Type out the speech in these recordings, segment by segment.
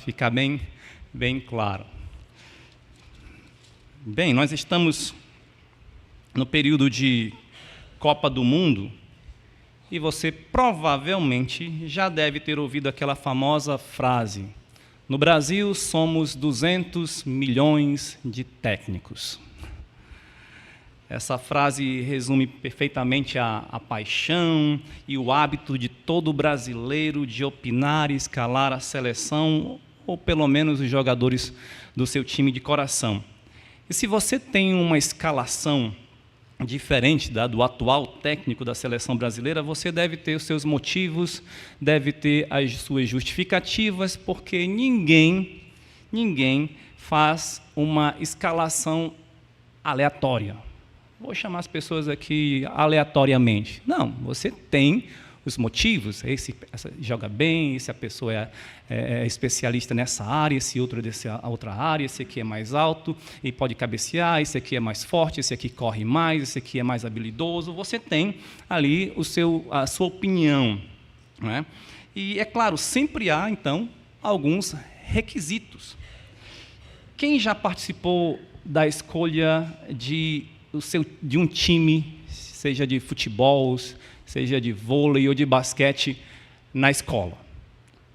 ficar bem claro. Bem, nós estamos no período de Copa do Mundo e você provavelmente já deve ter ouvido aquela famosa frase: no Brasil somos 200 milhões de técnicos. Essa frase resume perfeitamente a paixão e o hábito de todo brasileiro de opinar e escalar a seleção, ou pelo menos os jogadores do seu time de coração. E se você tem uma escalação diferente do atual técnico da seleção brasileira, você deve ter os seus motivos, deve ter as suas justificativas, porque ninguém faz uma escalação aleatória. Vou chamar as pessoas aqui aleatoriamente. Não, você tem os motivos. Esse joga bem, essa pessoa é especialista nessa área, esse outro é dessa outra área, esse aqui é mais alto e pode cabecear, esse aqui é mais forte, esse aqui corre mais, esse aqui é mais habilidoso. Você tem ali a sua opinião, não é? E, é claro, sempre há, então, alguns requisitos. Quem já participou da escolha de um time, seja de futebol, seja de vôlei ou de basquete, na escola?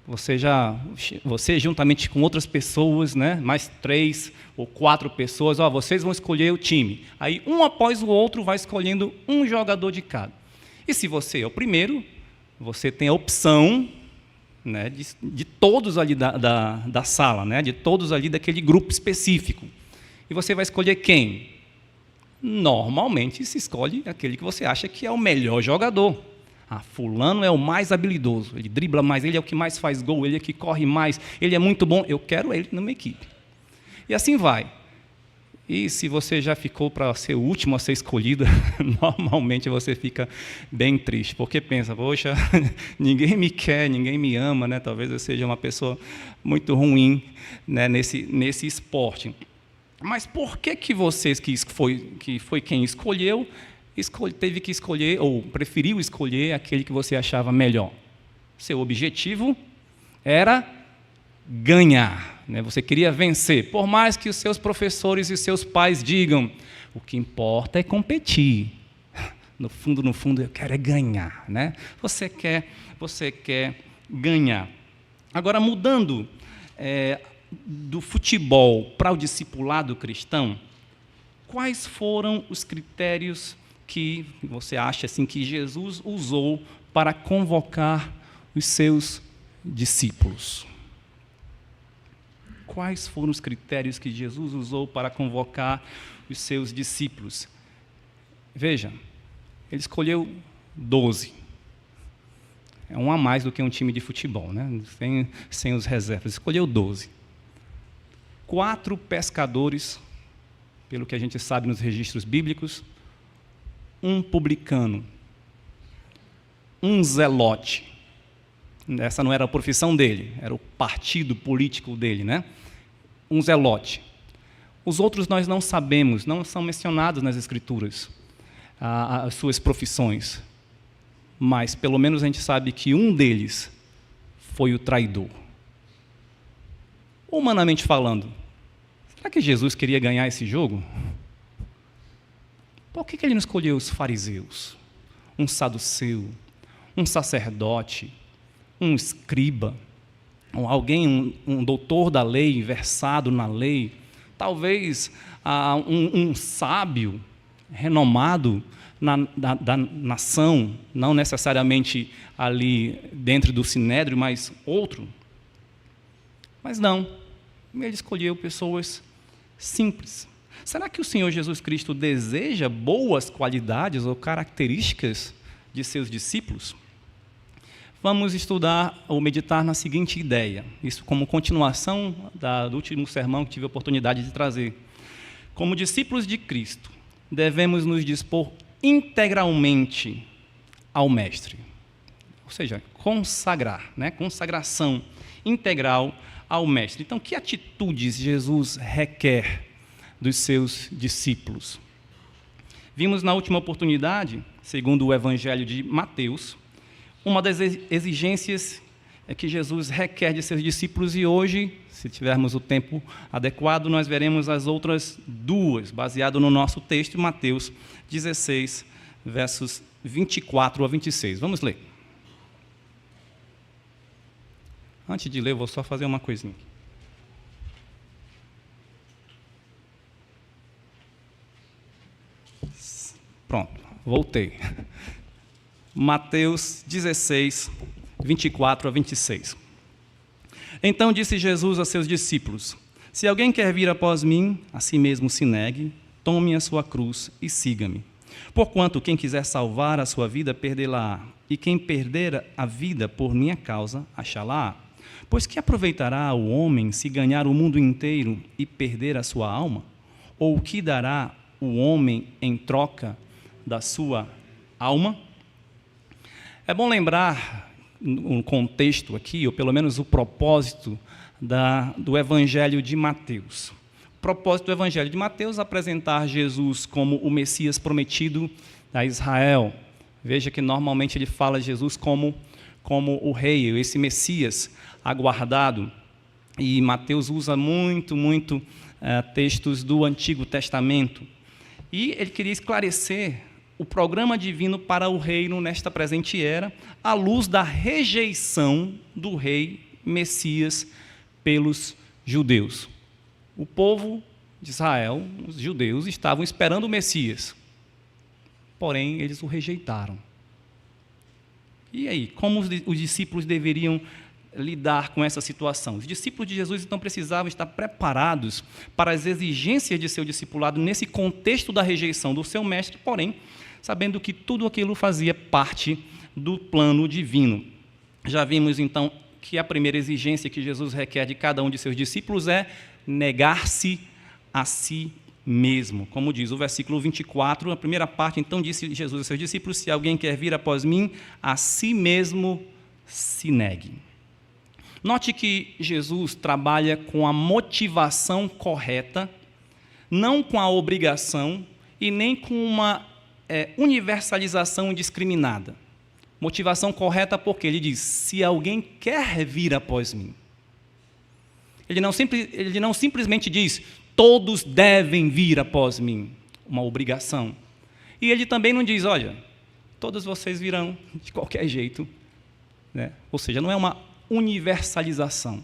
Você juntamente com outras pessoas, né, mais 3 ou 4 pessoas, vocês vão escolher o time. Aí, um após o outro, vai escolhendo um jogador de cada. E se você é o primeiro, você tem a opção, né, de todos ali da sala, né, de todos ali daquele grupo específico. E você vai escolher quem? Normalmente se escolhe aquele que você acha que é o melhor jogador. Fulano é o mais habilidoso, ele dribla mais, ele é o que mais faz gol, ele é o que corre mais, ele é muito bom, eu quero ele na minha equipe. E assim vai. E se você já ficou para ser o último a ser escolhido, normalmente você fica bem triste, porque pensa, poxa, ninguém me quer, ninguém me ama, né? Talvez eu seja uma pessoa muito ruim, né, nesse esporte. Mas por que vocês, que foi quem escolheu, teve que escolher, ou preferiu escolher aquele que você achava melhor? Seu objetivo era ganhar, né? Você queria vencer, por mais que os seus professores e seus pais digam, o que importa é competir. No fundo, eu quero é ganhar, né? Você quer ganhar. Agora, mudando do futebol para o discipulado cristão, quais foram os critérios que você acha assim, que Jesus usou para convocar os seus discípulos? Quais foram os critérios que Jesus usou para convocar os seus discípulos? Veja, ele escolheu 12. É um a mais do que um time de futebol, né? Sem os reservas. Escolheu 12. 4 pescadores, pelo que a gente sabe nos registros bíblicos, um publicano, um zelote. Essa não era a profissão dele, era o partido político dele, né? Um zelote. Os outros nós não sabemos, não são mencionados nas Escrituras, as suas profissões. Mas, pelo menos, a gente sabe que um deles foi o traidor. Humanamente falando, será que Jesus queria ganhar esse jogo? Por que ele não escolheu os fariseus, um saduceu, um sacerdote, um escriba, um doutor da lei, versado na lei, talvez um sábio renomado da nação, não necessariamente ali dentro do sinédrio, mas outro? Mas não, ele escolheu pessoas simples. Será que o Senhor Jesus Cristo deseja boas qualidades ou características de seus discípulos? Vamos estudar ou meditar na seguinte ideia, isso como continuação do último sermão que tive a oportunidade de trazer. Como discípulos de Cristo, devemos nos dispor integralmente ao Mestre, ou seja, consagrar, né? Consagração integral ao Mestre. Então, que atitudes Jesus requer dos seus discípulos? Vimos na última oportunidade, segundo o Evangelho de Mateus, uma das exigências é que Jesus requer de seus discípulos, e hoje, se tivermos o tempo adequado, nós veremos as outras duas, baseado no nosso texto, Mateus 16, versos 24 a 26. Vamos ler. Antes de ler, eu vou só fazer uma coisinha. Pronto, voltei. Mateus 16, 24 a 26. Então disse Jesus a seus discípulos: se alguém quer vir após mim, a si mesmo se negue, tome a sua cruz e siga-me. Porquanto quem quiser salvar a sua vida, perdê-la-á, e quem perder a vida por minha causa, achá-la-á. Pois que aproveitará o homem se ganhar o mundo inteiro e perder a sua alma? Ou o que dará o homem em troca da sua alma? É bom lembrar um contexto aqui, ou pelo menos o propósito do Evangelho de Mateus. O propósito do Evangelho de Mateus é apresentar Jesus como o Messias prometido a Israel. Veja que normalmente ele fala Jesus como o rei, esse Messias aguardado. E Mateus usa muito textos do Antigo Testamento. E ele queria esclarecer o programa divino para o reino nesta presente era, à luz da rejeição do rei Messias pelos judeus. O povo de Israel, os judeus, estavam esperando o Messias, porém eles o rejeitaram. E aí, como os discípulos deveriam lidar com essa situação? Os discípulos de Jesus então precisavam estar preparados para as exigências de seu discipulado nesse contexto da rejeição do seu mestre, porém sabendo que tudo aquilo fazia parte do plano divino. Já vimos então que a primeira exigência que Jesus requer de cada um de seus discípulos é negar-se a si mesmo. Como diz o versículo 24, a primeira parte, então disse Jesus a seus discípulos: se alguém quer vir após mim, a si mesmo se negue. Note que Jesus trabalha com a motivação correta, não com a obrigação e nem com uma universalização indiscriminada. Motivação correta porque ele diz: se alguém quer vir após mim. Ele não simplesmente diz: todos devem vir após mim, uma obrigação. E ele também não diz: olha, todos vocês virão de qualquer jeito, né? Ou seja, não é uma universalização.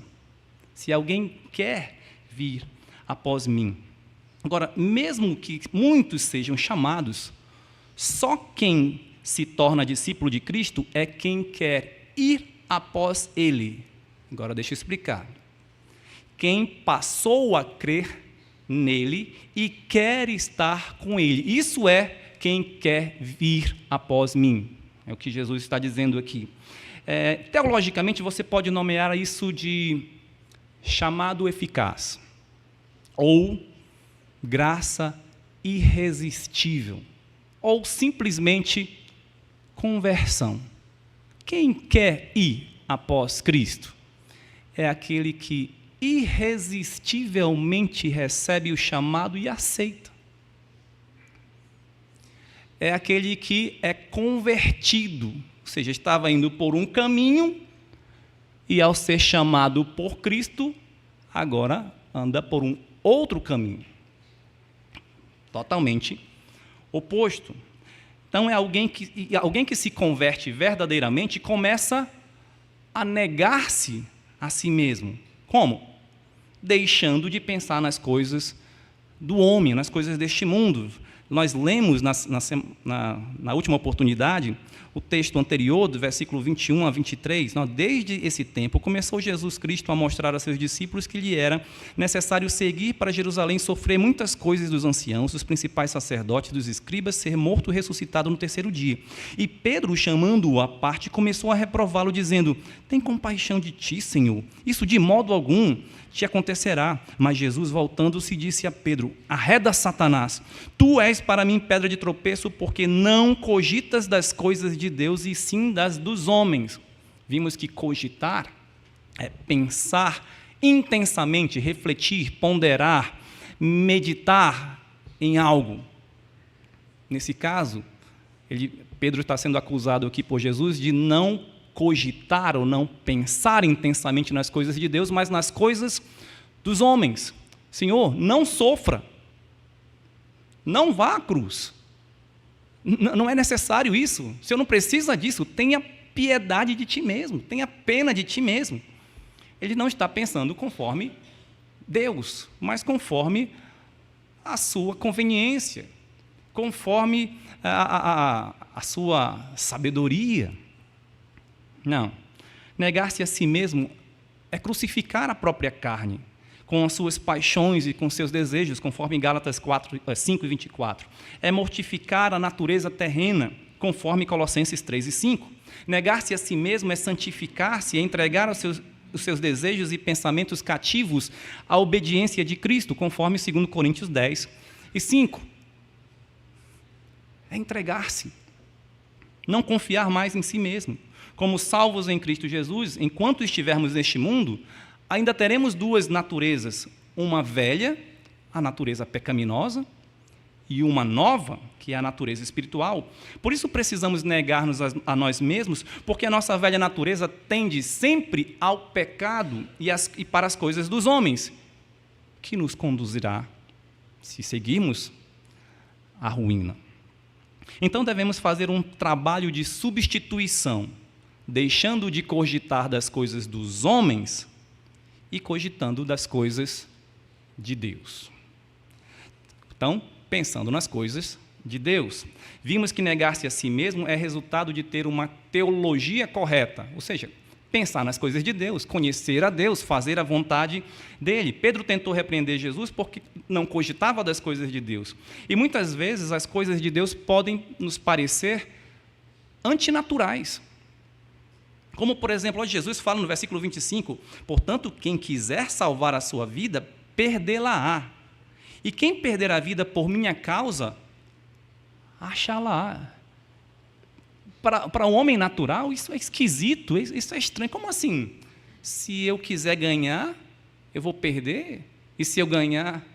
Se alguém quer vir após mim. Agora, mesmo que muitos sejam chamados, só quem se torna discípulo de Cristo é quem quer ir após Ele. Agora, deixa eu explicar. Quem passou a crer nele e quer estar com Ele. Isso é quem quer vir após mim. É o que Jesus está dizendo aqui. Teologicamente, você pode nomear isso de chamado eficaz ou graça irresistível, ou simplesmente conversão. Quem quer ir após Cristo é aquele que irresistivelmente recebe o chamado e aceita. É aquele que é convertido, ou seja, estava indo por um caminho e, ao ser chamado por Cristo, agora anda por um outro caminho, totalmente oposto. Então, é alguém que se converte verdadeiramente começa a negar-se a si mesmo. Como? Deixando de pensar nas coisas do homem, nas coisas deste mundo. Nós lemos na última oportunidade o texto anterior, do versículo 21 a 23. Desde esse tempo, começou Jesus Cristo a mostrar a seus discípulos que lhe era necessário seguir para Jerusalém, sofrer muitas coisas dos anciãos, dos principais sacerdotes, dos escribas, ser morto e ressuscitado no terceiro dia. E Pedro, chamando-o à parte, começou a reprová-lo, dizendo: tem compaixão de ti, Senhor, isso de modo algum te acontecerá. Mas Jesus, voltando-se, disse a Pedro: arreda, Satanás, tu és para mim pedra de tropeço, porque não cogitas das coisas de Deus, e sim das dos homens. Vimos que cogitar é pensar intensamente, refletir, ponderar, meditar em algo. Nesse caso, Pedro está sendo acusado aqui por Jesus de não cogitar ou não pensar intensamente nas coisas de Deus, mas nas coisas dos homens. Senhor, não sofra. Não vá à cruz. Não é necessário isso. O Senhor não precisa disso. Tenha piedade de ti mesmo. Tenha pena de ti mesmo. Ele não está pensando conforme Deus, mas conforme a sua conveniência, conforme a sua sabedoria. Não. Negar-se a si mesmo é crucificar a própria carne, com as suas paixões e com seus desejos, conforme Gálatas 5:24. É mortificar a natureza terrena, conforme Colossenses 3:5. Negar-se a si mesmo é santificar-se, é entregar os seus desejos e pensamentos cativos à obediência de Cristo, conforme 2 Coríntios 10:5. É entregar-se, não confiar mais em si mesmo. Como salvos em Cristo Jesus, enquanto estivermos neste mundo, ainda teremos duas naturezas, uma velha, a natureza pecaminosa, e uma nova, que é a natureza espiritual. Por isso precisamos negar-nos a nós mesmos, porque a nossa velha natureza tende sempre ao pecado e para as coisas dos homens, que nos conduzirá, se seguirmos, à ruína. Então devemos fazer um trabalho de substituição, deixando de cogitar das coisas dos homens e cogitando das coisas de Deus. Então, pensando nas coisas de Deus. Vimos que negar-se a si mesmo é resultado de ter uma teologia correta, ou seja, pensar nas coisas de Deus, conhecer a Deus, fazer a vontade dele. Pedro tentou repreender Jesus porque não cogitava das coisas de Deus. E muitas vezes as coisas de Deus podem nos parecer antinaturais. Como, por exemplo, onde Jesus fala no versículo 25, portanto, quem quiser salvar a sua vida, perdê-la-á. E quem perder a vida por minha causa, achá-la-á. Para o homem natural, isso é esquisito, isso é estranho. Como assim? Se eu quiser ganhar, eu vou perder? E se eu ganhar,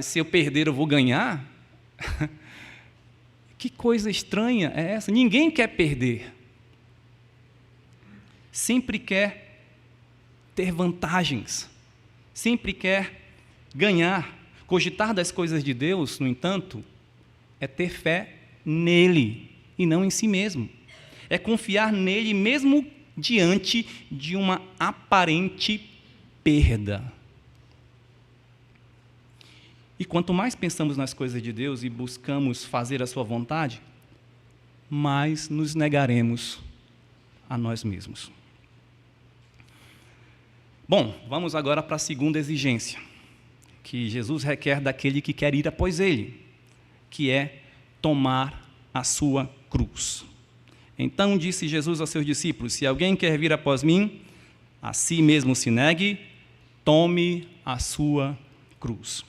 se eu perder, eu vou ganhar? Que coisa estranha é essa? Ninguém quer perder. Sempre quer ter vantagens, sempre quer ganhar. Cogitar das coisas de Deus, no entanto, é ter fé nele e não em si mesmo. É confiar nele mesmo diante de uma aparente perda. E quanto mais pensamos nas coisas de Deus e buscamos fazer a sua vontade, mais nos negaremos a nós mesmos. Bom, vamos agora para a segunda exigência que Jesus requer daquele que quer ir após ele, que é tomar a sua cruz. Então disse Jesus aos seus discípulos: se alguém quer vir após mim, a si mesmo se negue, tome a sua cruz.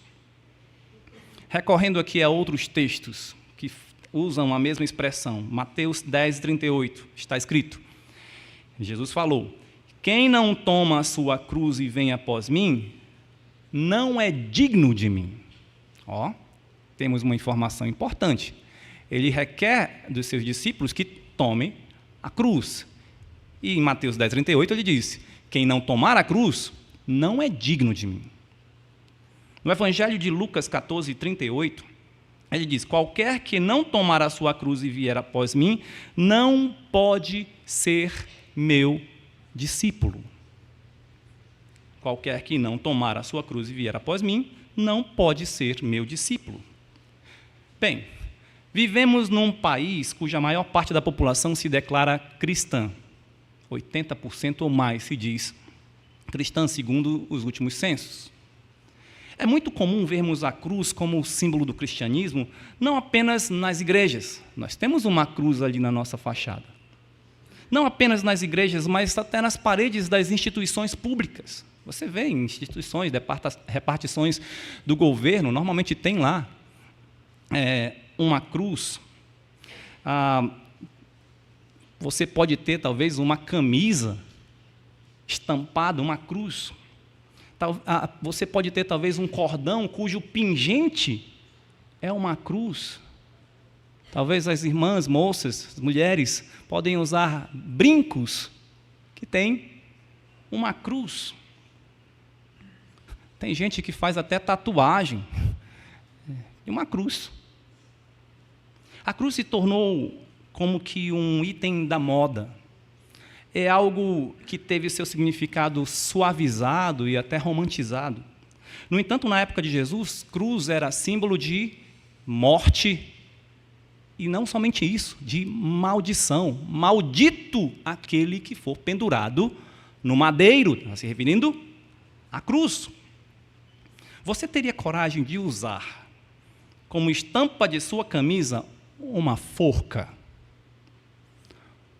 Recorrendo aqui a outros textos que usam a mesma expressão, Mateus 10:38, está escrito, Jesus falou: quem não toma a sua cruz e vem após mim, não é digno de mim. Ó, temos uma informação importante. Ele requer dos seus discípulos que tomem a cruz. E em Mateus 10:38 ele diz: quem não tomar a cruz, não é digno de mim. No Evangelho de Lucas 14:38, ele diz: qualquer que não tomar a sua cruz e vier após mim, não pode ser meu discípulo. Qualquer que não tomar a sua cruz e vier após mim, não pode ser meu discípulo. Bem, vivemos num país cuja maior parte da população se declara cristã. 80% ou mais se diz cristã, segundo os últimos censos. É muito comum vermos a cruz como símbolo do cristianismo, não apenas nas igrejas. Nós temos uma cruz ali na nossa fachada. Não apenas nas igrejas, mas até nas paredes das instituições públicas. Você vê em instituições, repartições do governo, normalmente tem lá uma cruz. Você pode ter, talvez, uma camisa estampada, uma cruz. Você pode ter, talvez, um cordão cujo pingente é uma cruz. Talvez as irmãs, moças, as mulheres, podem usar brincos que têm uma cruz. Tem gente que faz até tatuagem de uma cruz. A cruz se tornou como que um item da moda. É algo que teve seu significado suavizado e até romantizado. No entanto, na época de Jesus, cruz era símbolo de morte, e não somente isso, de maldição. Maldito aquele que for pendurado no madeiro, está se referindo à cruz. Você teria coragem de usar como estampa de sua camisa uma forca?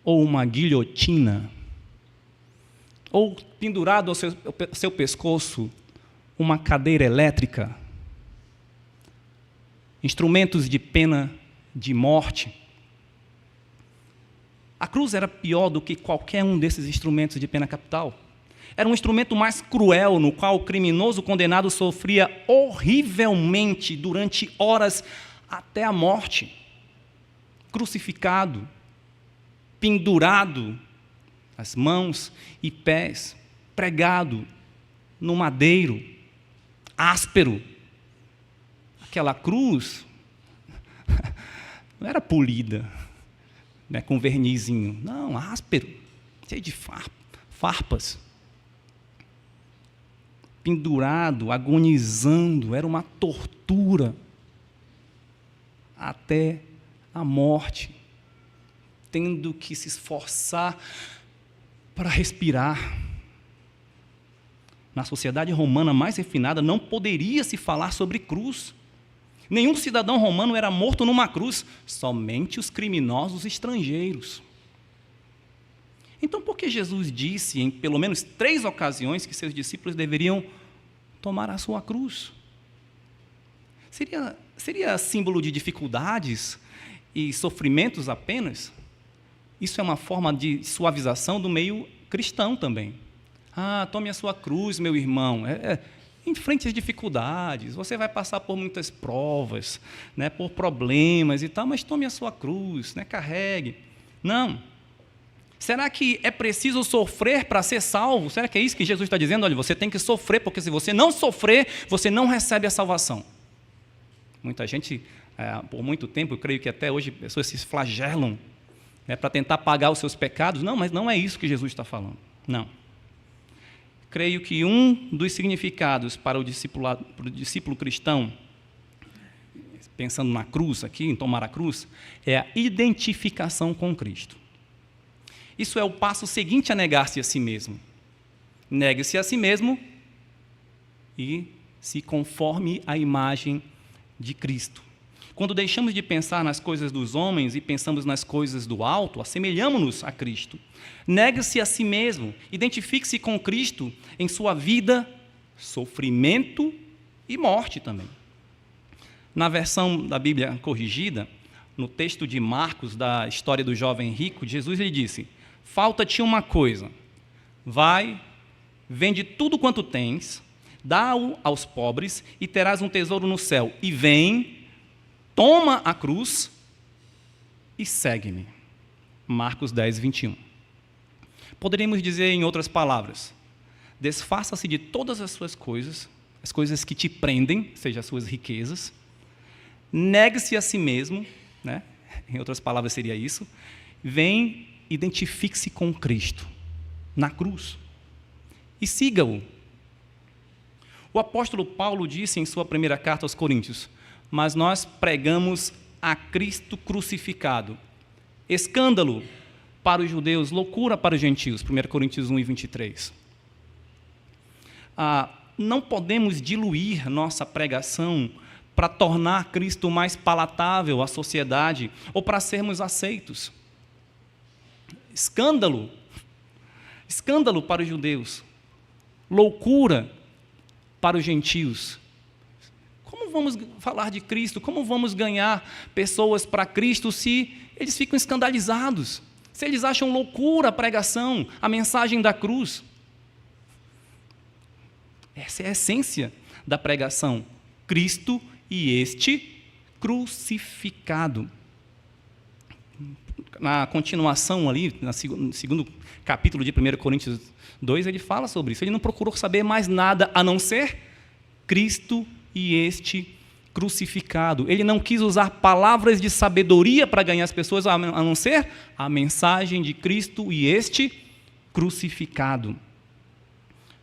Ou uma guilhotina? Ou pendurado ao seu pescoço uma cadeira elétrica? Instrumentos de pena de morte? A cruz era pior do que qualquer um desses instrumentos de pena capital. Era um instrumento mais cruel, no qual o criminoso condenado sofria horrivelmente durante horas até a morte. Crucificado, pendurado, as mãos e pés, pregado no madeiro, áspero. Aquela cruz não era polida, né, com vernizinho. Não, áspero, cheio de farpas. Pendurado, agonizando, era uma tortura até a morte, tendo que se esforçar para respirar. Na sociedade romana mais refinada não poderia se falar sobre cruz. Nenhum cidadão romano era morto numa cruz, somente os criminosos estrangeiros. Então, por que Jesus disse, em pelo menos 3 ocasiões, que seus discípulos deveriam tomar a sua cruz? Seria símbolo de dificuldades e sofrimentos apenas? Isso é uma forma de suavização do meio cristão também. Tome a sua cruz, meu irmão. Enfrente as dificuldades, você vai passar por muitas provas, né, por problemas e tal, mas tome a sua cruz, né, carregue. Não. Será que é preciso sofrer para ser salvo? Será que é isso que Jesus está dizendo? Olha, você tem que sofrer, porque se você não sofrer, você não recebe a salvação. Muita gente, por muito tempo, eu creio que até hoje, pessoas se flagelam, né, para tentar pagar os seus pecados. Não, mas não é isso que Jesus está falando. Não. Creio que um dos significados para o discípulo cristão, pensando na cruz aqui, em tomar a cruz, é a identificação com Cristo. Isso é o passo seguinte a negar-se a si mesmo. Negue-se a si mesmo e se conforme à imagem de Cristo. Quando deixamos de pensar nas coisas dos homens e pensamos nas coisas do alto, assemelhamos-nos a Cristo. Negue-se a si mesmo, identifique-se com Cristo em sua vida, sofrimento e morte também. Na versão da Bíblia corrigida, no texto de Marcos, da história do jovem rico, Jesus lhe disse: falta-te uma coisa, vai, vende tudo quanto tens, dá-o aos pobres e terás um tesouro no céu, e vem, toma a cruz e segue-me. Marcos 10, 21. Poderíamos dizer em outras palavras: desfaça-se de todas as suas coisas, as coisas que te prendem, seja as suas riquezas, negue-se a si mesmo, né? Em outras palavras seria isso, vem, identifique-se com Cristo, na cruz, e siga-o. O apóstolo Paulo disse em sua primeira carta aos Coríntios: mas nós pregamos a Cristo crucificado. Escândalo para os judeus, loucura para os gentios. 1 Coríntios 1 e 23. Não podemos diluir nossa pregação para tornar Cristo mais palatável à sociedade ou para sermos aceitos. Escândalo para os judeus, loucura para os gentios. Como vamos falar de Cristo? Como vamos ganhar pessoas para Cristo se eles ficam escandalizados? Se eles acham loucura a pregação, a mensagem da cruz? Essa é a essência da pregação. Cristo e este crucificado. na continuação ali, no segundo capítulo de 1 Coríntios 2, ele fala sobre isso. Ele não procurou saber mais nada a não ser Cristo e este crucificado. Ele não quis usar palavras de sabedoria para ganhar as pessoas, a não ser a mensagem de Cristo e este crucificado.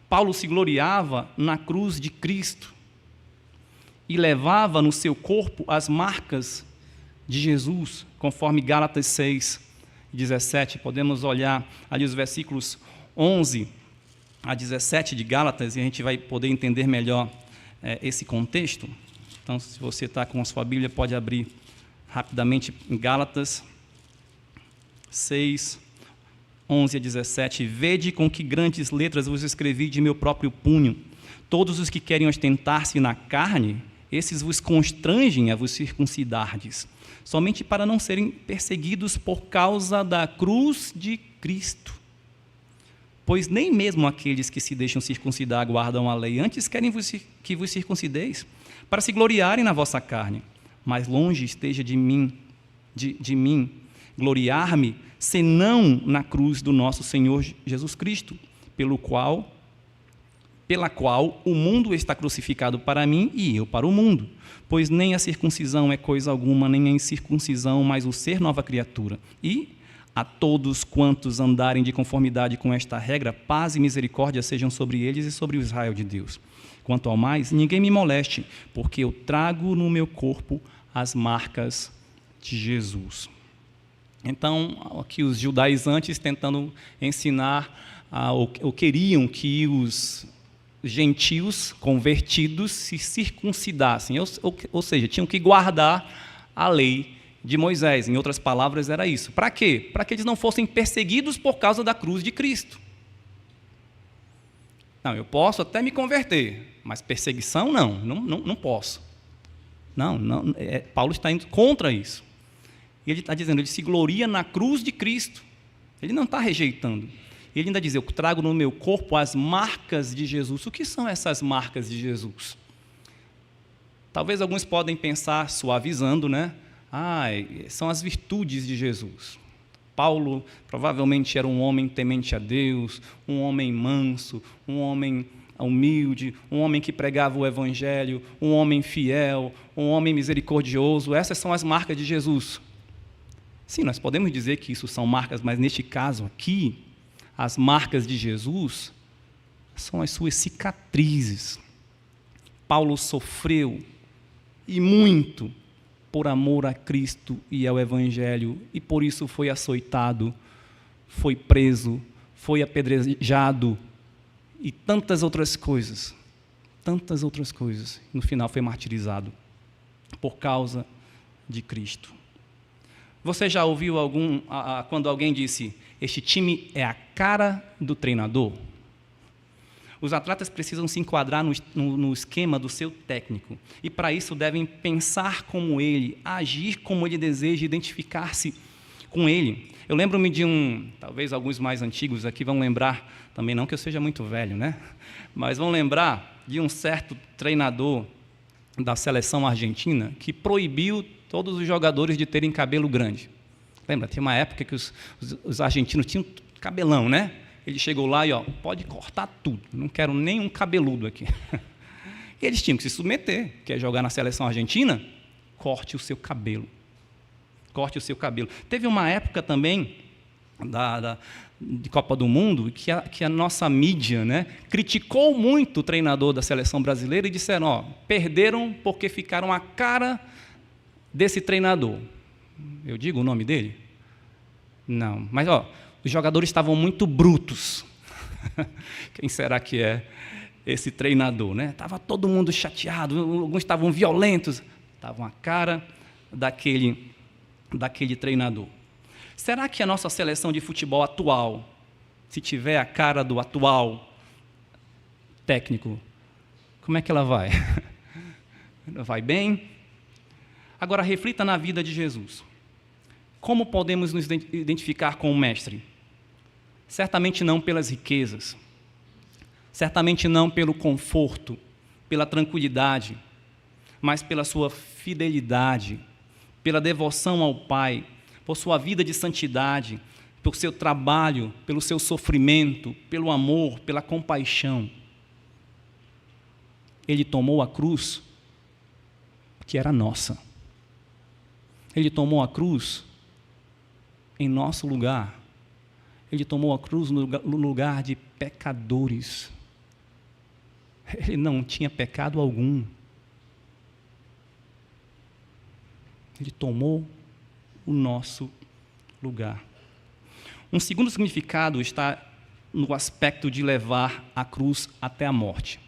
Paulo se gloriava na cruz de Cristo e levava no seu corpo as marcas de Jesus, conforme Gálatas 6, 17. Podemos olhar ali os versículos 11 a 17 de Gálatas e a gente vai poder entender melhor esse contexto. Então, se você está com a sua Bíblia, pode abrir rapidamente em Gálatas 6, 11 a 17. Vede com que grandes letras vos escrevi de meu próprio punho. Todos os que querem ostentar-se na carne, esses vos constrangem a vos circuncidardes, somente para não serem perseguidos por causa da cruz de Cristo. Pois nem mesmo aqueles que se deixam circuncidar guardam a lei, antes querem que vos circuncideis, para se gloriarem na vossa carne. Mas longe esteja de mim gloriar-me, senão na cruz do nosso Senhor Jesus Cristo, pela qual o mundo está crucificado para mim e eu para o mundo. Pois nem a circuncisão é coisa alguma, nem a incircuncisão, mas o ser nova criatura. E a todos quantos andarem de conformidade com esta regra, paz e misericórdia sejam sobre eles e sobre o Israel de Deus. Quanto ao mais, ninguém me moleste, porque eu trago no meu corpo as marcas de Jesus. Então, aqui os judaizantes tentando ensinar, ou queriam que os gentios convertidos se circuncidassem, ou seja, tinham que guardar a lei de Moisés. Em outras palavras, era isso. Para quê? Para que eles não fossem perseguidos por causa da cruz de Cristo. Não, eu posso até me converter, mas perseguição não posso. Paulo está indo contra isso. E ele está dizendo, ele se gloria na cruz de Cristo. Ele não está rejeitando. Ele ainda diz, eu trago no meu corpo as marcas de Jesus. O que são essas marcas de Jesus? Talvez alguns podem pensar, suavizando, né? São as virtudes de Jesus. Paulo provavelmente era um homem temente a Deus, um homem manso, um homem humilde, um homem que pregava o Evangelho, um homem fiel, um homem misericordioso. Essas são as marcas de Jesus. Sim, nós podemos dizer que isso são marcas, mas neste caso aqui, as marcas de Jesus são as suas cicatrizes. Paulo sofreu, e muito, por amor a Cristo e ao Evangelho, e por isso foi açoitado, foi preso, foi apedrejado, e tantas outras coisas. No final foi martirizado, por causa de Cristo. Você já ouviu quando alguém disse, este time é a cara do treinador? Os atletas precisam se enquadrar no esquema do seu técnico. E para isso devem pensar como ele, agir como ele deseja, identificar-se com ele. Eu lembro-me de talvez alguns mais antigos aqui vão lembrar, também não que eu seja muito velho, né? Mas vão lembrar de um certo treinador da seleção argentina que proibiu todos os jogadores de terem cabelo grande. Lembra, tinha uma época que os argentinos tinham cabelão, né? Ele chegou lá e, pode cortar tudo, não quero nenhum cabeludo aqui. E eles tinham que se submeter, quer jogar na seleção argentina? Corte o seu cabelo. Teve uma época também de Copa do Mundo que a nossa mídia, né, criticou muito o treinador da seleção brasileira e disseram, perderam porque ficaram a cara desse treinador. Eu digo o nome dele? Não, mas os jogadores estavam muito brutos. Quem será que é esse treinador, né? Estava todo mundo chateado, alguns estavam violentos, estavam a cara daquele treinador. Será que a nossa seleção de futebol atual, se tiver a cara do atual técnico, como é que ela vai? Ela vai bem? Agora, reflita na vida de Jesus. Como podemos nos identificar com o Mestre? Certamente não pelas riquezas, certamente não pelo conforto, pela tranquilidade, mas pela sua fidelidade, pela devoção ao Pai, por sua vida de santidade, pelo seu trabalho, pelo seu sofrimento, pelo amor, pela compaixão. Ele tomou a cruz que era nossa. Ele tomou a cruz em nosso lugar. Ele tomou a cruz no lugar de pecadores. Ele não tinha pecado algum. Ele tomou o nosso lugar. Um segundo significado está no aspecto de levar a cruz até a morte.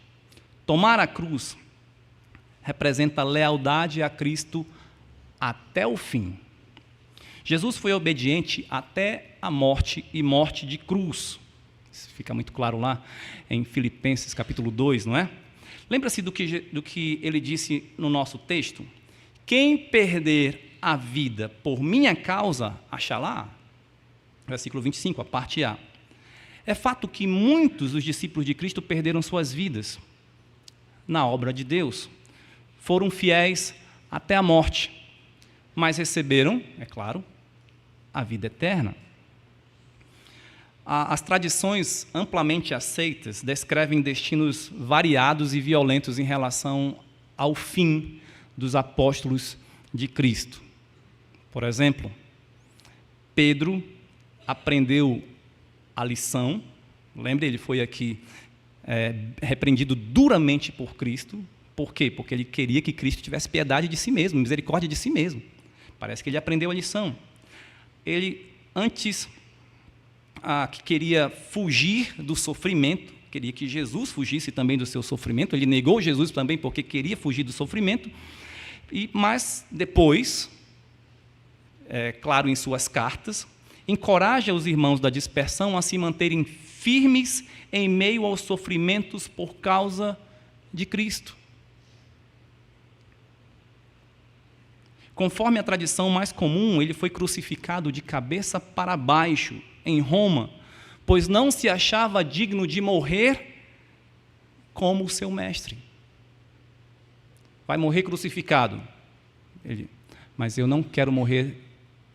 Tomar a cruz representa lealdade a Cristo até o fim. Jesus foi obediente até a morte e morte de cruz. Isso fica muito claro lá em Filipenses capítulo 2, não é? Lembra-se do que ele disse no nosso texto? Quem perder a vida por minha causa, achará. Versículo 25, a parte A. É fato que muitos dos discípulos de Cristo perderam suas vidas na obra de Deus. Foram fiéis até a morte, mas receberam, é claro, a vida eterna. As tradições amplamente aceitas descrevem destinos variados e violentos em relação ao fim dos apóstolos de Cristo. Por exemplo, Pedro aprendeu a lição. Lembre, ele foi aqui repreendido duramente por Cristo. Por quê? Porque ele queria que Cristo tivesse piedade de si mesmo, misericórdia de si mesmo. Parece que ele aprendeu a lição. Ele, antes, que queria fugir do sofrimento, queria que Jesus fugisse também do seu sofrimento. Ele negou Jesus também porque queria fugir do sofrimento. Mas depois, claro, em suas cartas, encoraja os irmãos da dispersão a se manterem firmes em meio aos sofrimentos por causa de Cristo. Conforme a tradição mais comum, ele foi crucificado de cabeça para baixo, em Roma, pois não se achava digno de morrer como o seu mestre. Vai morrer crucificado. Mas eu não quero morrer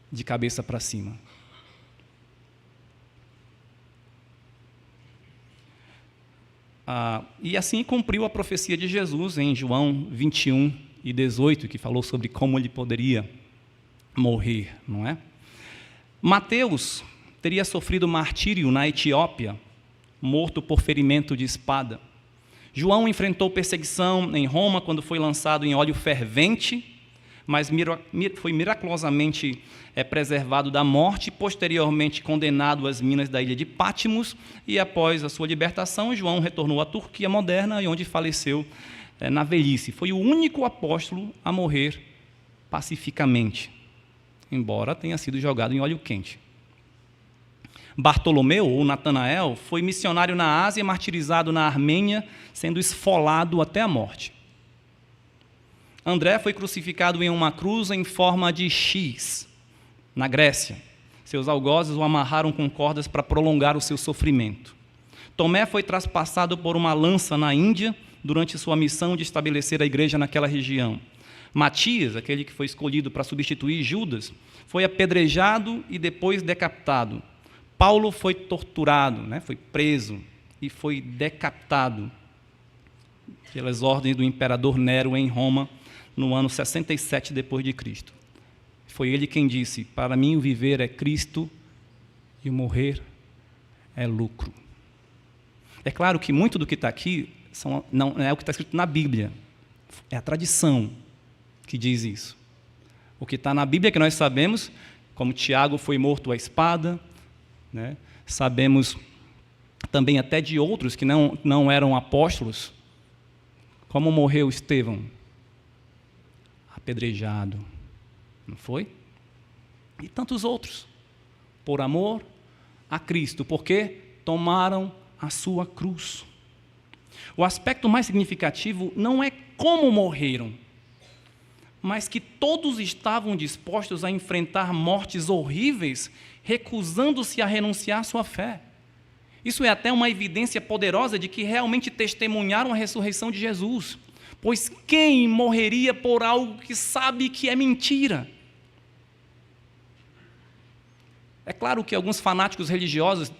de cabeça para cima. E assim cumpriu a profecia de Jesus em João 21 e 18, que falou sobre como ele poderia morrer, não é? Mateus teria sofrido martírio na Etiópia, morto por ferimento de espada. João enfrentou perseguição em Roma quando foi lançado em óleo fervente, mas foi miraculosamente preservado da morte, posteriormente condenado às minas da ilha de Patmos, e após a sua libertação, João retornou à Turquia moderna, e onde faleceu na velhice. Foi o único apóstolo a morrer pacificamente, embora tenha sido jogado em óleo quente. Bartolomeu, ou Natanael, foi missionário na Ásia, martirizado na Armênia, sendo esfolado até a morte. André foi crucificado em uma cruz em forma de X, na Grécia. Seus algozes o amarraram com cordas para prolongar o seu sofrimento. Tomé foi traspassado por uma lança na Índia, durante sua missão de estabelecer a igreja naquela região. Matias, aquele que foi escolhido para substituir Judas, foi apedrejado e depois decapitado. Paulo foi torturado, foi preso e foi decapitado pelas ordens do imperador Nero em Roma, no ano 67 depois de Cristo. Foi ele quem disse: para mim o viver é Cristo e o morrer é lucro. É claro que muito do que está aqui não é o que está escrito na Bíblia, é a tradição que diz isso. O que está na Bíblia que nós sabemos, como Tiago foi morto à espada, sabemos também até de outros que não eram apóstolos, como morreu Estevão, apedrejado, não foi? E tantos outros, por amor a Cristo, porque tomaram a sua cruz. O aspecto mais significativo não é como morreram, mas que todos estavam dispostos a enfrentar mortes horríveis, recusando-se a renunciar à sua fé. Isso é até uma evidência poderosa de que realmente testemunharam a ressurreição de Jesus, pois quem morreria por algo que sabe que é mentira? É claro que alguns fanáticos religiosos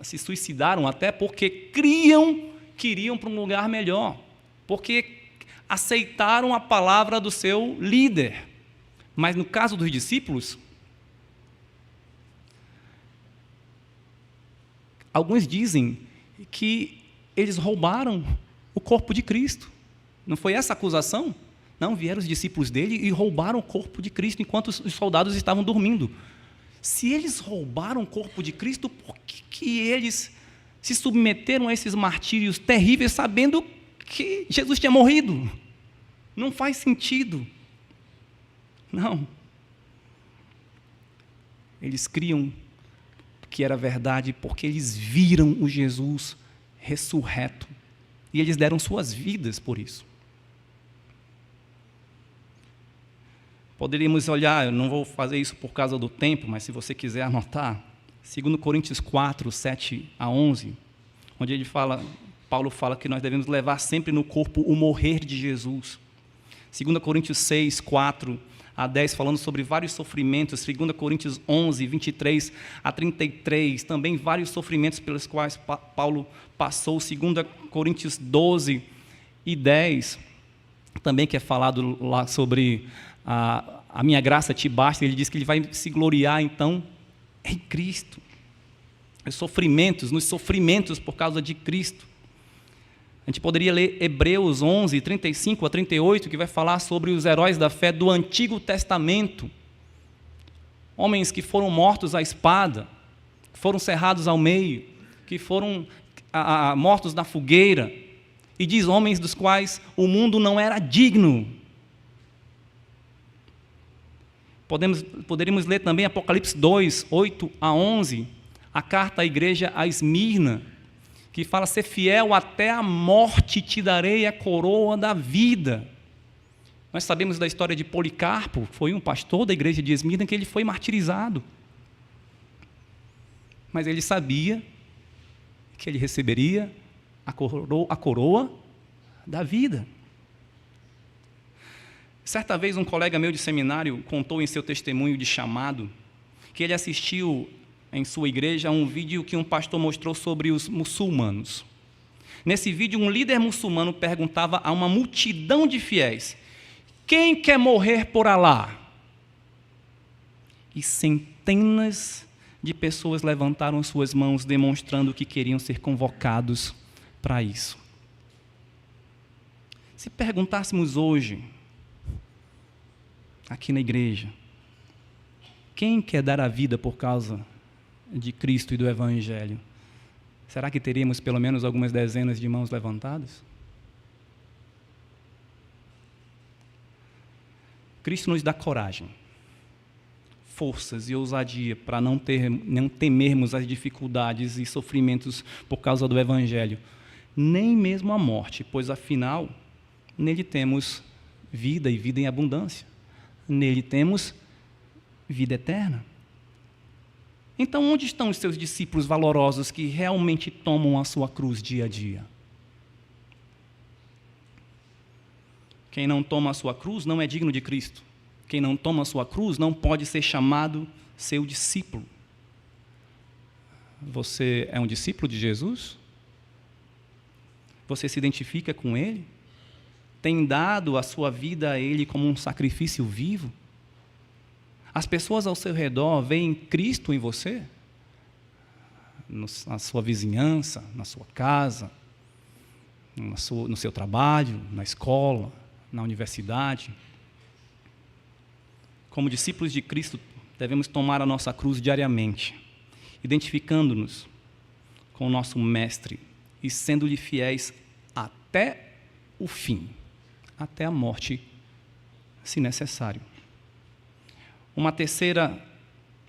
se suicidaram até porque criam que iriam para um lugar melhor, porque aceitaram a palavra do seu líder. Mas no caso dos discípulos, alguns dizem que eles roubaram o corpo de Cristo. Não foi essa a acusação? Não, vieram os discípulos dele e roubaram o corpo de Cristo enquanto os soldados estavam dormindo. Se eles roubaram o corpo de Cristo, por que eles se submeteram a esses martírios terríveis sabendo que Jesus tinha morrido? Não faz sentido. Não. Eles criam que era verdade porque eles viram o Jesus ressurreto. E eles deram suas vidas por isso. Poderíamos olhar, eu não vou fazer isso por causa do tempo, mas se você quiser anotar, 2 Coríntios 4, 7 a 11, onde Paulo fala que nós devemos levar sempre no corpo o morrer de Jesus. 2 Coríntios 6, 4 a 10, falando sobre vários sofrimentos. 2 Coríntios 11, 23 a 33, também vários sofrimentos pelos quais Paulo passou. 2 Coríntios 12 e 10, também que é falado lá sobre a minha graça te basta. Ele diz que ele vai se gloriar, então, em Cristo. Nos sofrimentos por causa de Cristo. A gente poderia ler Hebreus 11, 35 a 38, que vai falar sobre os heróis da fé do Antigo Testamento. Homens que foram mortos à espada, que foram cerrados ao meio, que foram mortos na fogueira. E diz homens dos quais o mundo não era digno. Poderíamos ler também Apocalipse 2, 8 a 11, a carta à igreja a Esmirna, que fala: ser fiel até a morte, te darei a coroa da vida. Nós sabemos da história de Policarpo, foi um pastor da igreja de Esmirna que ele foi martirizado. Mas ele sabia que ele receberia a coroa da vida. Certa vez um colega meu de seminário contou em seu testemunho de chamado que ele assistiu em sua igreja a um vídeo que um pastor mostrou sobre os muçulmanos. Nesse vídeo, um líder muçulmano perguntava a uma multidão de fiéis: quem quer morrer por Alá? E centenas de pessoas levantaram suas mãos, demonstrando que queriam ser convocados para isso. Se perguntássemos hoje, aqui na igreja, quem quer dar a vida por causa de Cristo e do Evangelho, será que teríamos pelo menos algumas dezenas de mãos levantadas? Cristo nos dá coragem, forças e ousadia para não temermos as dificuldades e sofrimentos por causa do Evangelho, nem mesmo a morte, pois afinal, nele temos vida e vida em abundância. Nele temos vida eterna. Então, onde estão os seus discípulos valorosos que realmente tomam a sua cruz dia a dia? Quem não toma a sua cruz não é digno de Cristo. Quem não toma a sua cruz não pode ser chamado seu discípulo. Você é um discípulo de Jesus? Você se identifica com Ele? Tem dado a sua vida a Ele como um sacrifício vivo? As pessoas ao seu redor veem Cristo em você? Na sua vizinhança, na sua casa, no seu trabalho, na escola, na universidade. Como discípulos de Cristo, devemos tomar a nossa cruz diariamente, identificando-nos com o nosso Mestre e sendo-lhe fiéis até o fim, até a morte, se necessário. Uma terceira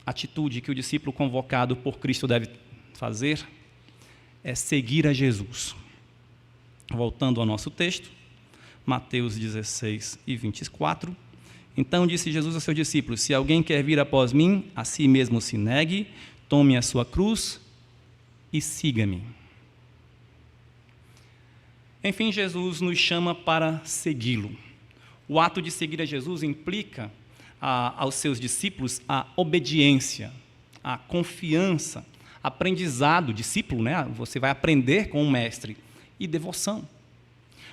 atitude que o discípulo convocado por Cristo deve fazer é seguir a Jesus. Voltando ao nosso texto, Mateus 16 e 24. Então disse Jesus aos seus discípulos: se alguém quer vir após mim, a si mesmo se negue, tome a sua cruz e siga-me. Enfim, Jesus nos chama para segui-lo. O ato de seguir a Jesus implica aos seus discípulos a obediência, a confiança, aprendizado, discípulo, né? Você vai aprender com o mestre, e devoção.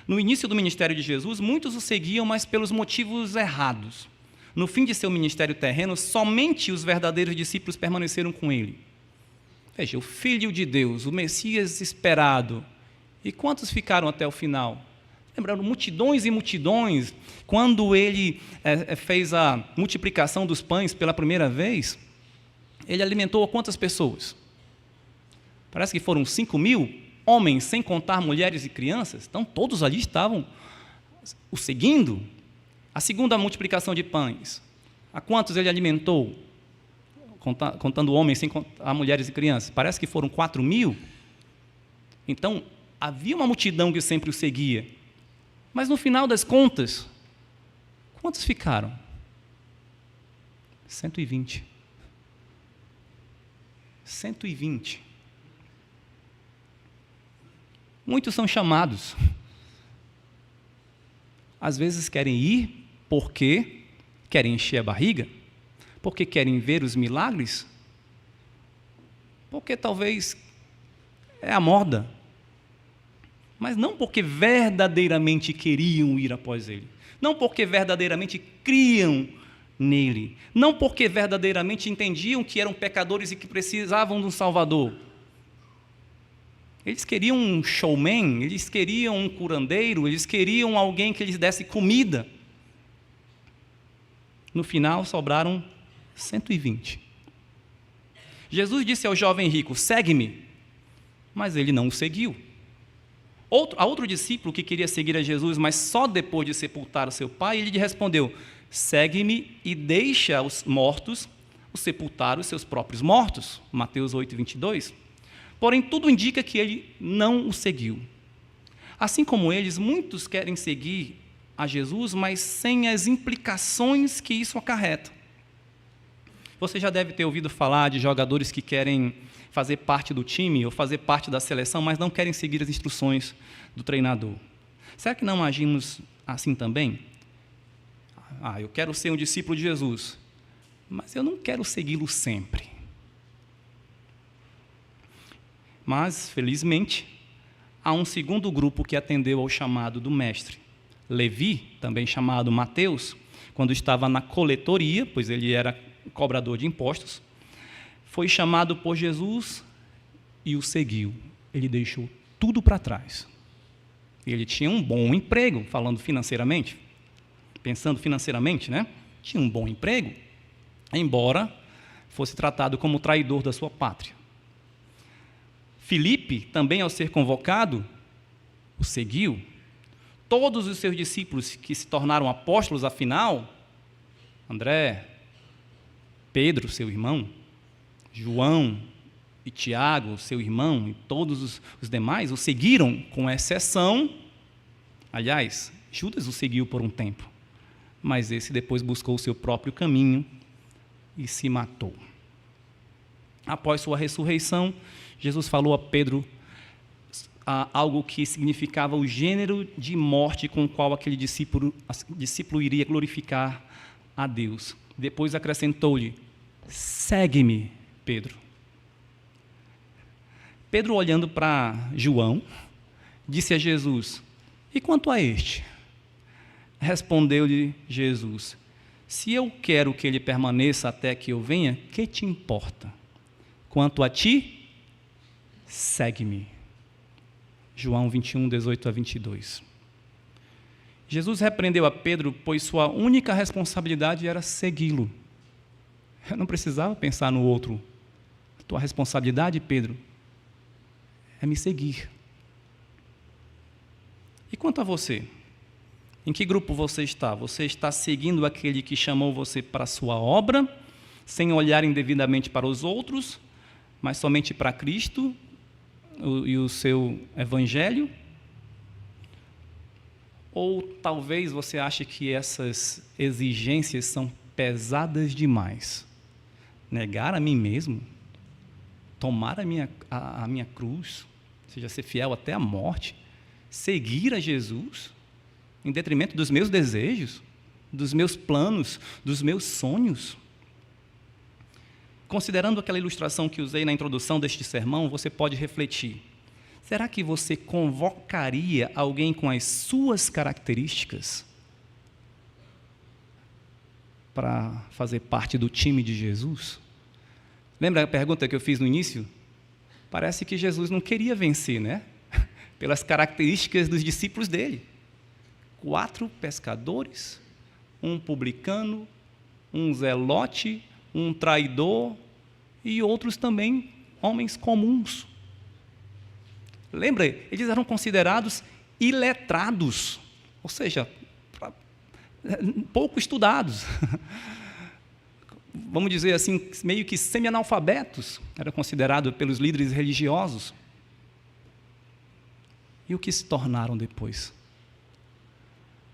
No início do ministério de Jesus, muitos o seguiam, mas pelos motivos errados. No fim de seu ministério terreno, somente os verdadeiros discípulos permaneceram com ele. Veja, o Filho de Deus, o Messias esperado. E quantos ficaram até o final? Lembrando, multidões e multidões. Quando ele fez a multiplicação dos pães pela primeira vez, ele alimentou quantas pessoas? Parece que foram 5.000 homens, sem contar mulheres e crianças. Então, todos ali estavam o seguindo. A segunda multiplicação de pães, a quantos ele alimentou? Contando homens, sem contar mulheres e crianças. Parece que foram 4.000. Então, havia uma multidão que sempre o seguia. Mas, no final das contas, quantos ficaram? 120. 120. Muitos são chamados. Às vezes querem ir porque querem encher a barriga, porque querem ver os milagres, porque talvez é a moda, mas não porque verdadeiramente queriam ir após ele, não porque verdadeiramente criam nele, não porque verdadeiramente entendiam que eram pecadores e que precisavam de um Salvador. Eles queriam um showman, eles queriam um curandeiro, eles queriam alguém que lhes desse comida. No final, sobraram 120. Jesus disse ao jovem rico, segue-me, mas ele não o seguiu. Há outro discípulo que queria seguir a Jesus, mas só depois de sepultar o seu pai, ele lhe respondeu, segue-me e deixa os mortos sepultar os seus próprios mortos. Mateus 8, 22. Porém, tudo indica que ele não o seguiu. Assim como eles, muitos querem seguir a Jesus, mas sem as implicações que isso acarreta. Você já deve ter ouvido falar de jogadores que querem fazer parte do time ou fazer parte da seleção, mas não querem seguir as instruções do treinador. Será que não agimos assim também? Eu quero ser um discípulo de Jesus, mas eu não quero segui-lo sempre. Mas, felizmente, há um segundo grupo que atendeu ao chamado do mestre. Levi, também chamado Mateus, quando estava na coletoria, pois ele era cobrador de impostos, foi chamado por Jesus e o seguiu. Ele deixou tudo para trás. Ele tinha um bom emprego, falando financeiramente, pensando financeiramente, né? Tinha um bom emprego, embora fosse tratado como traidor da sua pátria. Filipe, também ao ser convocado, o seguiu. Todos os seus discípulos que se tornaram apóstolos, afinal, André, Pedro, seu irmão, João e Tiago, seu irmão, e todos os demais o seguiram, com exceção, aliás, Judas o seguiu por um tempo, mas esse depois buscou o seu próprio caminho e se matou. Após sua ressurreição, Jesus falou a Pedro algo que significava o gênero de morte com o qual aquele discípulo iria glorificar a Deus. Depois acrescentou-lhe, segue-me, Pedro. Pedro, olhando para João, disse a Jesus, e quanto a este? Respondeu-lhe Jesus, se eu quero que ele permaneça até que eu venha, que te importa? Quanto a ti, segue-me. João 21, 18 a 22. Jesus repreendeu a Pedro, pois sua única responsabilidade era segui-lo. Eu não precisava pensar no outro. A tua responsabilidade, Pedro, é me seguir. E quanto a você? Em que grupo você está? Você está seguindo aquele que chamou você para a sua obra, sem olhar indevidamente para os outros, mas somente para Cristo e o seu evangelho? Ou talvez você ache que essas exigências são pesadas demais? Negar a mim mesmo, tomar a minha cruz, ou seja, ser fiel até a morte, seguir a Jesus, em detrimento dos meus desejos, dos meus planos, dos meus sonhos. considerando aquela ilustração que usei na introdução deste sermão, você pode refletir. Será que você convocaria alguém com as suas características para fazer parte do time de Jesus? Lembra a pergunta que eu fiz no início? Parece que Jesus não queria vencer, né? Pelas características dos discípulos dele. 4 pescadores, um publicano, um zelote, um traidor e outros também, homens comuns. Lembra? Eles eram considerados iletrados, ou seja, pouco estudados. Vamos dizer assim, meio que semi-analfabetos, era considerado pelos líderes religiosos. E o que se tornaram depois?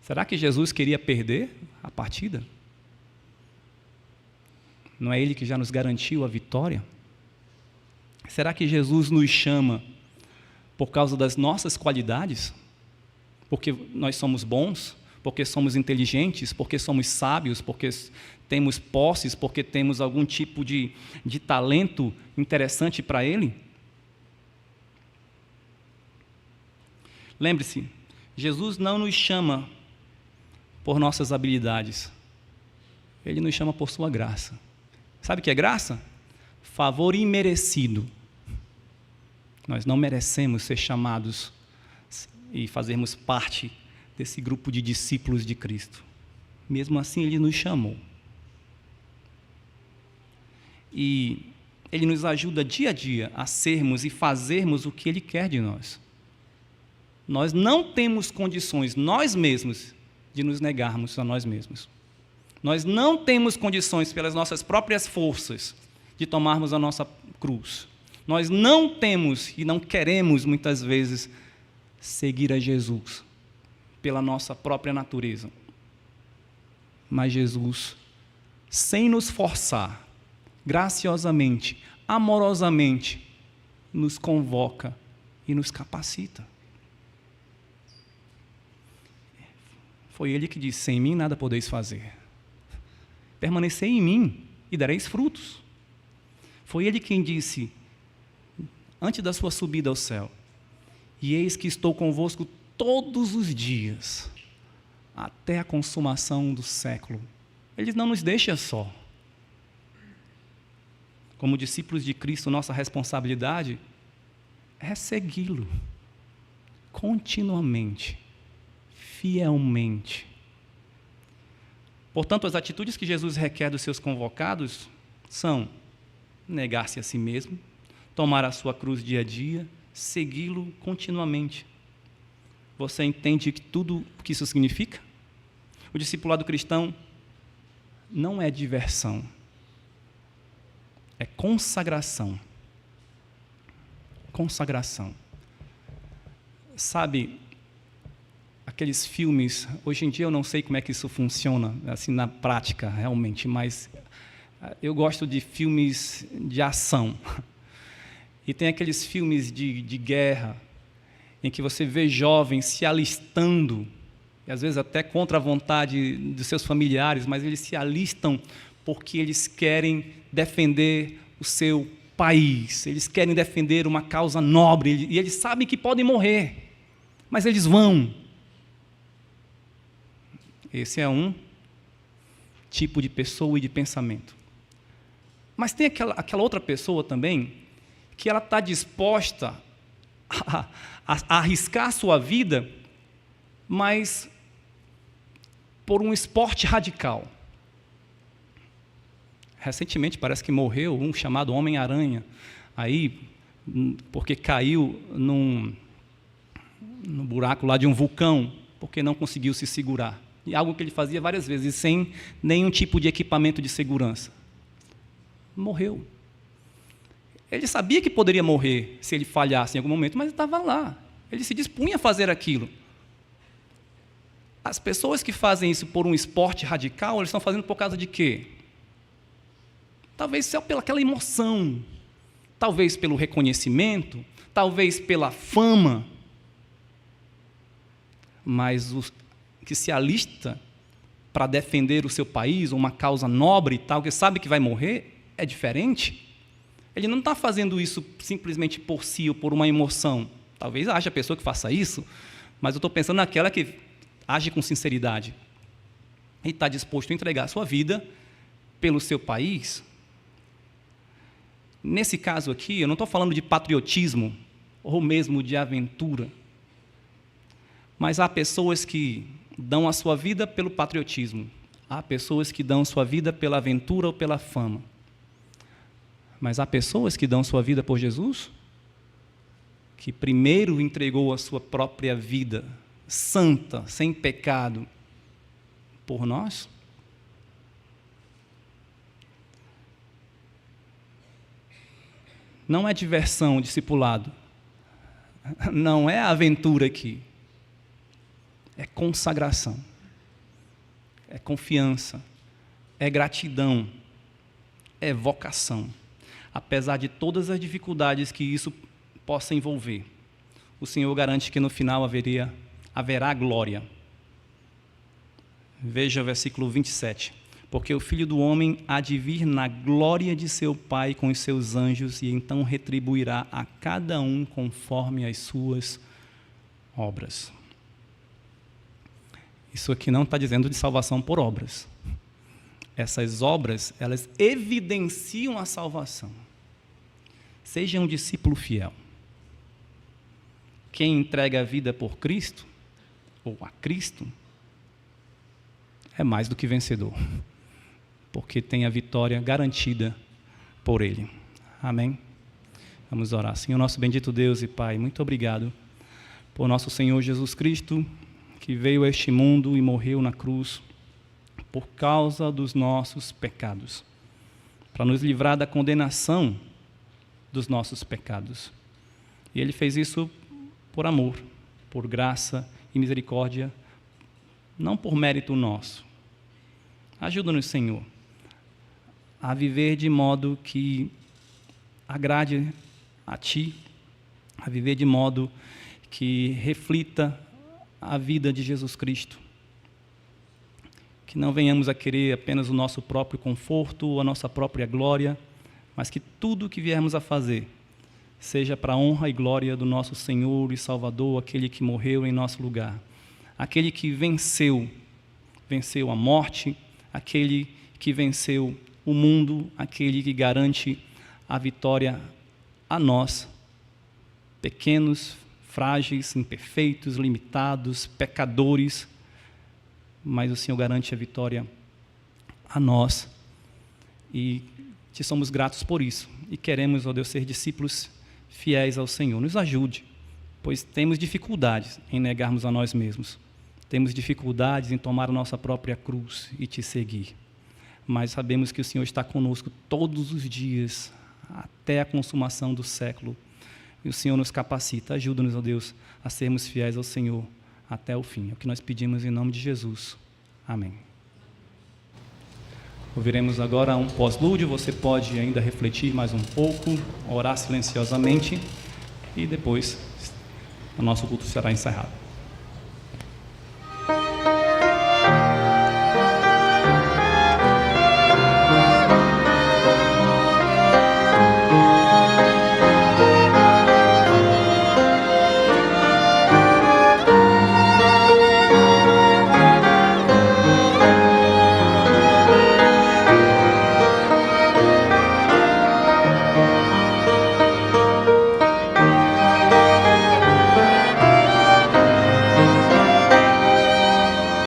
Será que Jesus queria perder a partida? Não é Ele que já nos garantiu a vitória? Será que Jesus nos chama por causa das nossas qualidades? Porque nós somos bons? Porque somos inteligentes? Porque somos sábios? Porque temos posses? Porque temos algum tipo de talento interessante para Ele? Lembre-se, Jesus não nos chama por nossas habilidades. Ele nos chama por sua graça. Sabe o que é graça? Favor imerecido. Nós não merecemos ser chamados e fazermos parte desse grupo de discípulos de Cristo. Mesmo assim, Ele nos chamou. E Ele nos ajuda dia a dia a sermos e fazermos o que Ele quer de nós. Nós não temos condições, nós mesmos, de nos negarmos a nós mesmos. Nós não temos condições, pelas nossas próprias forças, de tomarmos a nossa cruz. Nós não temos e não queremos, muitas vezes, seguir a Jesus pela nossa própria natureza. Mas Jesus, sem nos forçar, graciosamente, amorosamente, nos convoca e nos capacita. Foi Ele que disse: sem mim nada podeis fazer. Permanecei em mim e dareis frutos. Foi Ele quem disse, antes da sua subida ao céu: e eis que estou convosco todos os dias, até a consumação do século. Ele não nos deixa só. Como discípulos de Cristo, nossa responsabilidade é segui-lo continuamente, fielmente. Portanto, as atitudes que Jesus requer dos seus convocados são negar-se a si mesmo, tomar a sua cruz dia a dia, segui-lo continuamente. Você entende tudo o que isso significa? O discipulado cristão não é diversão, é consagração. Consagração. Sabe, aqueles filmes, hoje em dia eu não sei como é que isso funciona, assim, na prática, realmente, mas eu gosto de filmes de ação. E tem aqueles filmes de guerra, em que você vê jovens se alistando, e às vezes até contra a vontade dos seus familiares, mas eles se alistam porque eles querem defender o seu país, eles querem defender uma causa nobre, e eles sabem que podem morrer, mas eles vão. Esse é um tipo de pessoa e de pensamento. Mas tem aquela outra pessoa também, que ela está disposta a arriscar a sua vida, mas por um esporte radical. Recentemente parece que morreu um chamado Homem-Aranha, aí, porque caiu num buraco lá de um vulcão, porque não conseguiu se segurar. E algo que ele fazia várias vezes, sem nenhum tipo de equipamento de segurança. Morreu. Ele sabia que poderia morrer se ele falhasse em algum momento, mas estava lá. Ele se dispunha a fazer aquilo. As pessoas que fazem isso por um esporte radical, eles estão fazendo por causa de quê? Talvez só pelaquela emoção, talvez pelo reconhecimento, talvez pela fama. Mas o que se alista para defender o seu país, uma causa nobre e tal, que sabe que vai morrer, é diferente. Ele não está fazendo isso simplesmente por si ou por uma emoção. Talvez haja pessoa que faça isso, mas eu estou pensando naquela que age com sinceridade. E está disposto a entregar a sua vida pelo seu país. Nesse caso aqui, eu não estou falando de patriotismo ou mesmo de aventura, mas há pessoas que dão a sua vida pelo patriotismo, há pessoas que dão sua vida pela aventura ou pela fama, mas há pessoas que dão sua vida por Jesus, que primeiro entregou a sua própria vida, santa, sem pecado, por nós. Não é diversão, discipulado. Não é aventura aqui. É consagração. É confiança. É gratidão. É vocação. Apesar de todas as dificuldades que isso possa envolver, o Senhor garante que no final haverá glória. Veja o versículo 27. Porque o Filho do Homem há de vir na glória de seu Pai com os seus anjos, e então retribuirá a cada um conforme as suas obras. Isso aqui não está dizendo de salvação por obras. Essas obras, elas evidenciam a salvação. Seja um discípulo fiel. Quem entrega a vida por Cristo, ou a Cristo, é mais do que vencedor, porque tem a vitória garantida por Ele. Amém? Vamos orar. Senhor, nosso bendito Deus e Pai, muito obrigado por nosso Senhor Jesus Cristo, que veio a este mundo e morreu na cruz por causa dos nossos pecados, para nos livrar da condenação dos nossos pecados. E Ele fez isso por amor, por graça e misericórdia, não por mérito nosso. Ajuda-nos, Senhor, a viver de modo que agrade a Ti, a viver de modo que reflita a vida de Jesus Cristo. Que não venhamos a querer apenas o nosso próprio conforto ou a nossa própria glória, mas que tudo o que viermos a fazer seja para a honra e glória do nosso Senhor e Salvador, aquele que morreu em nosso lugar, aquele que venceu a morte, aquele que venceu o mundo, aquele que garante a vitória a nós, pequenos, frágeis, imperfeitos, limitados, pecadores, mas o Senhor garante a vitória a nós, e te somos gratos por isso, e queremos, ó Deus, ser discípulos fiéis ao Senhor. Nos ajude, pois temos dificuldades em negarmos a nós mesmos, temos dificuldades em tomar a nossa própria cruz e te seguir, mas sabemos que o Senhor está conosco todos os dias, até a consumação do século, e o Senhor nos capacita. Ajuda-nos, ó Deus, a sermos fiéis ao Senhor até o fim. É o que nós pedimos em nome de Jesus. Amém. Ouviremos agora um pós-lúdio. Você pode ainda refletir mais um pouco, orar silenciosamente, e depois o nosso culto será encerrado.